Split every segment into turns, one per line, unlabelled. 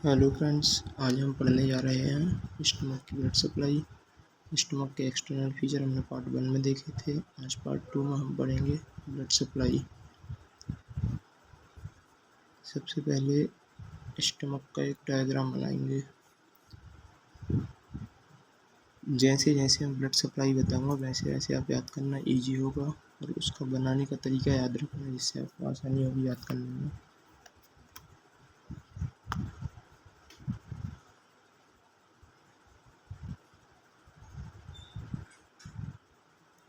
Hello friends, आज हम पढ़ने जा रहे हैं स्टमक की ब्लड सप्लाई। स्टमक के एक्सटर्नल फीचर हमने पार्ट 1 में देखे थे। आज पार्ट 2 में हम पढ़ेंगे ब्लड सप्लाई। सबसे पहले स्टमक का एक डायग्राम बनाएंगे। जैसे जैसे हम ब्लड सप्लाई बताऊंगा वैसे वैसे आप याद करना इजी होगा और उसका बनाने का तरीका याद रखना, जिससे आपको आसानी होगी याद करने में।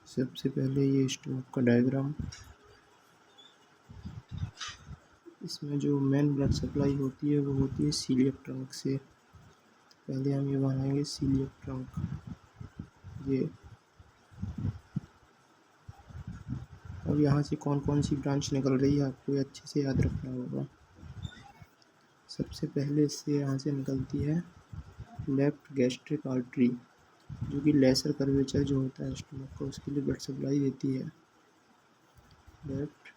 सबसे पहले ये स्टमक का डायग्राम। इसमें जो मेन ब्लड सप्लाई होती है वो होती है सीलिएक ट्रंक से। पहले हम ये बनाएंगे सीलिएक ट्रंक। ये और यहाँ से कौन कौन सी ब्रांच निकल रही है आपको अच्छे से याद रखना होगा। सबसे पहले इससे यहाँ से निकलती है लेफ्ट गैस्ट्रिक आर्टरी, जो कि लेसर कर्वेचर जो होता है स्टमक का उसके लिए ब्लड सप्लाई देती है। Left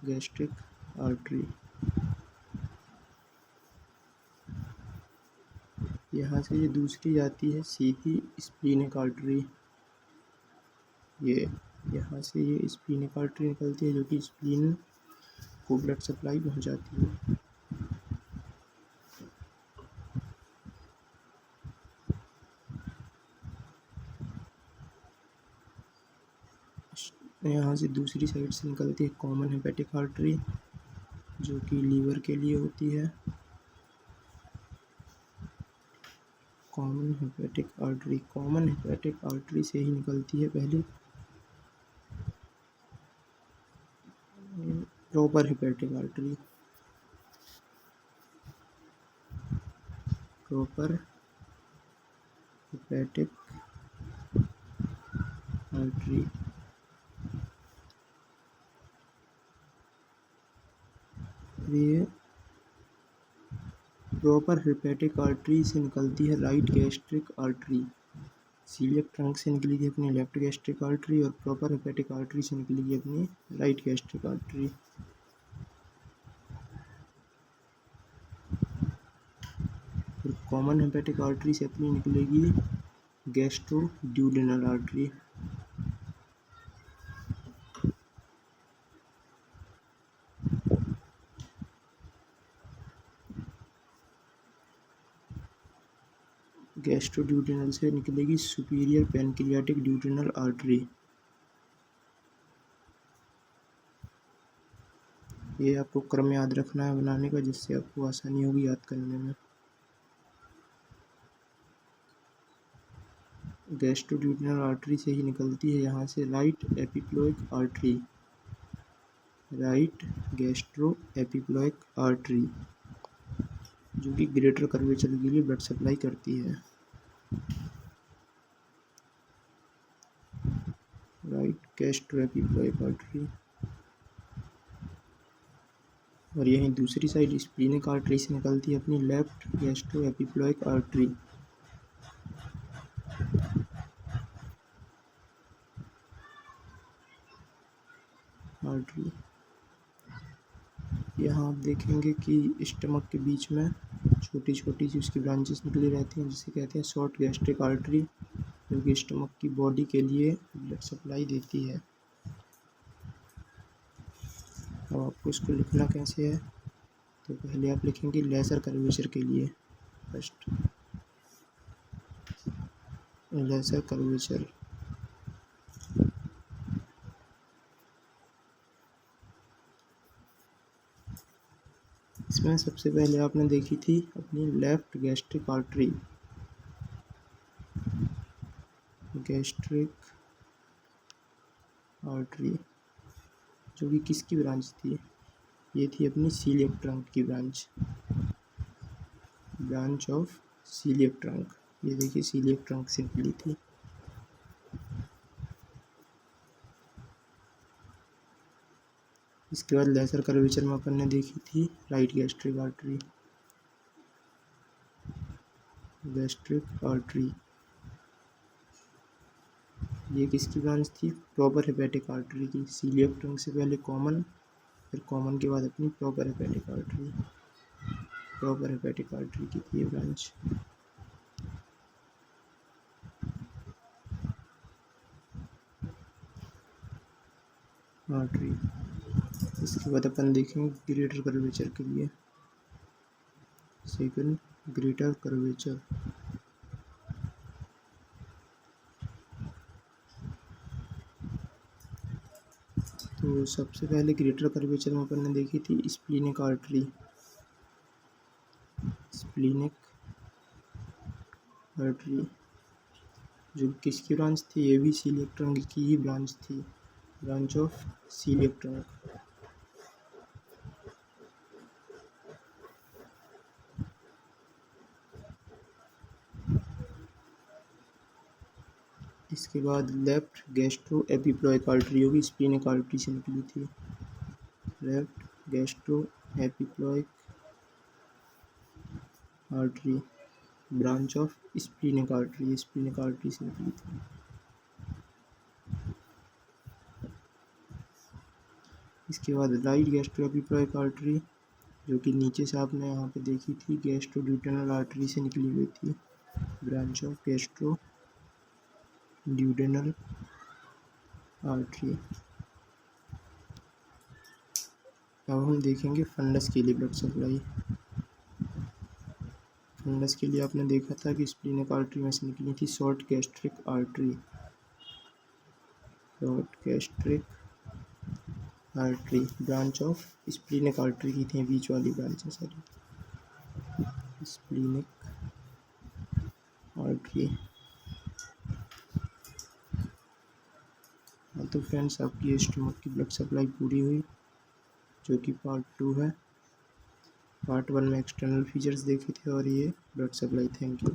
gastric artery. यहाँ से ये दूसरी जाती है सीधी स्प्लीनिक आर्टरी। ये यहाँ से ये स्प्लीनिक आर्टरी निकलती है जो कि स्प्लीन को ब्लड सप्लाई पहुँचाती है। यहाँ से दूसरी साइड से निकलती है कॉमन हेपेटिक आर्टरी, जो कि लीवर के लिए होती है। कॉमन हेपेटिक आर्टरी से ही निकलती है पहले proper hepatic artery. Proper hepatic artery. ये प्रॉपर हेपेटिक आर्टरी से निकलती है right gastric artery. Celiac trunk से निकलेगी अपनी लेफ्ट गैस्ट्रिक आर्टरी और प्रॉपर हेपेटिक आर्टरी से निकलेगी अपनी राइट गैस्ट्रिक आर्टरी। फिर कॉमन हेपेटिक आर्टरी से अपनी निकलेगी गैस्ट्रोड्यूडेनल आर्टरी। गैस्ट्रोड्यूडेनल से निकलेगी सुपीरियर पैनक्रियाटिक ड्यूडेनल आर्टरी। ये आपको क्रम याद रखना है बनाने का, जिससे आपको आसानी होगी याद करने में। गैस्ट्रोड्यूडेनल आर्टरी से ही निकलती है यहाँ से right epiploic artery. Right gastro epiploic artery, जो कि ग्रेटर कर्वेचर के लिए ब्लड सप्लाई करती है। Right gastro epiploic artery. और यहीं दूसरी साइड स्प्लीनिक आर्टरी से निकलती है अपनी लेफ्ट गैस्ट्रो एपिप्लोइक आर्टरी। यहाँ आप देखेंगे कि स्टमक के बीच में छोटी छोटी सी उसकी ब्रांचेस निकली रहती हैं, जिसे कहते हैं शॉर्ट गैस्ट्रिक आर्टरी, जो कि स्टमक की बॉडी के लिए ब्लड सप्लाई देती है। अब आपको इसको लिखना कैसे है, तो पहले आप लिखेंगे लेसर कर्वेचर के लिए। First lesser curvature. इसमें सबसे पहले आपने देखी थी अपनी left gastric artery. Gastric artery जो कि किसकी ब्रांच थी, ये थी अपनी सीलिएक ट्रंक की ब्रांच ऑफ सीलिएक ट्रंक। ये देखिए सीलिएक ट्रंक से निकली थी। इसके बाद लेसर कर्वेचर में अपन ने देखी थी right gastric artery. Gastric artery ये किसकी ब्रांच थी, प्रॉपर हेपेटिक आर्टरी की। सीलिएक ट्रंक से पहले कॉमन, फिर कॉमन के बाद अपनी proper hepatic artery. Proper hepatic artery की थी ये ब्रांच। आर्टरी। इसके बाद अपन देखेंगे ग्रेटर कर्वेचर के लिए। Second, greater curvature. तो सबसे पहले ग्रेटर कर्वेचर में अपन ने देखी थी स्प्लीनिक आर्टरी। स्प्लीनिक आर्टरी जो किसकी ब्रांच थी, ये भी सीलिएक ट्रंक की ही ब्रांच थी, ब्रांच ऑफ सीलिएक ट्रंक। इसके बाद लेफ्ट गैस्ट्रो एपिप्लॉइक आर्टरी होगी, स्प्लीनिक आर्टरी से निकली थी। Left gastro epiploic artery branch of splenic artery, splenic artery से निकली थी। इसके बाद राइट गैस्ट्रो एपिप्लॉइक आर्टरी जो कि नीचे से आपने यहाँ पे देखी थी, गैस्ट्रोड्यूटेनल आर्टरी से निकली हुई थी, ब्रांच ऑफ गैस्ट्रोड्यूटेनल आर्टरी। अब हम देखेंगे फंडस के लिए ब्लड सप्लाई। फंडस के लिए आपने देखा था कि स्प्लीनिक आर्टरी में से निकली थी short gastric artery, short gastric artery branch of splenic artery की थी बीच वाली ब्रांच है सारी, स्प्लीनिक आर्टरी। हाँ तो फ्रेंड्स, आपकी स्टमक की ब्लड सप्लाई पूरी हुई, जो कि पार्ट 2 है। पार्ट 1 में एक्सटर्नल फीचर्स देखे थे और ये ब्लड सप्लाई। Thank you.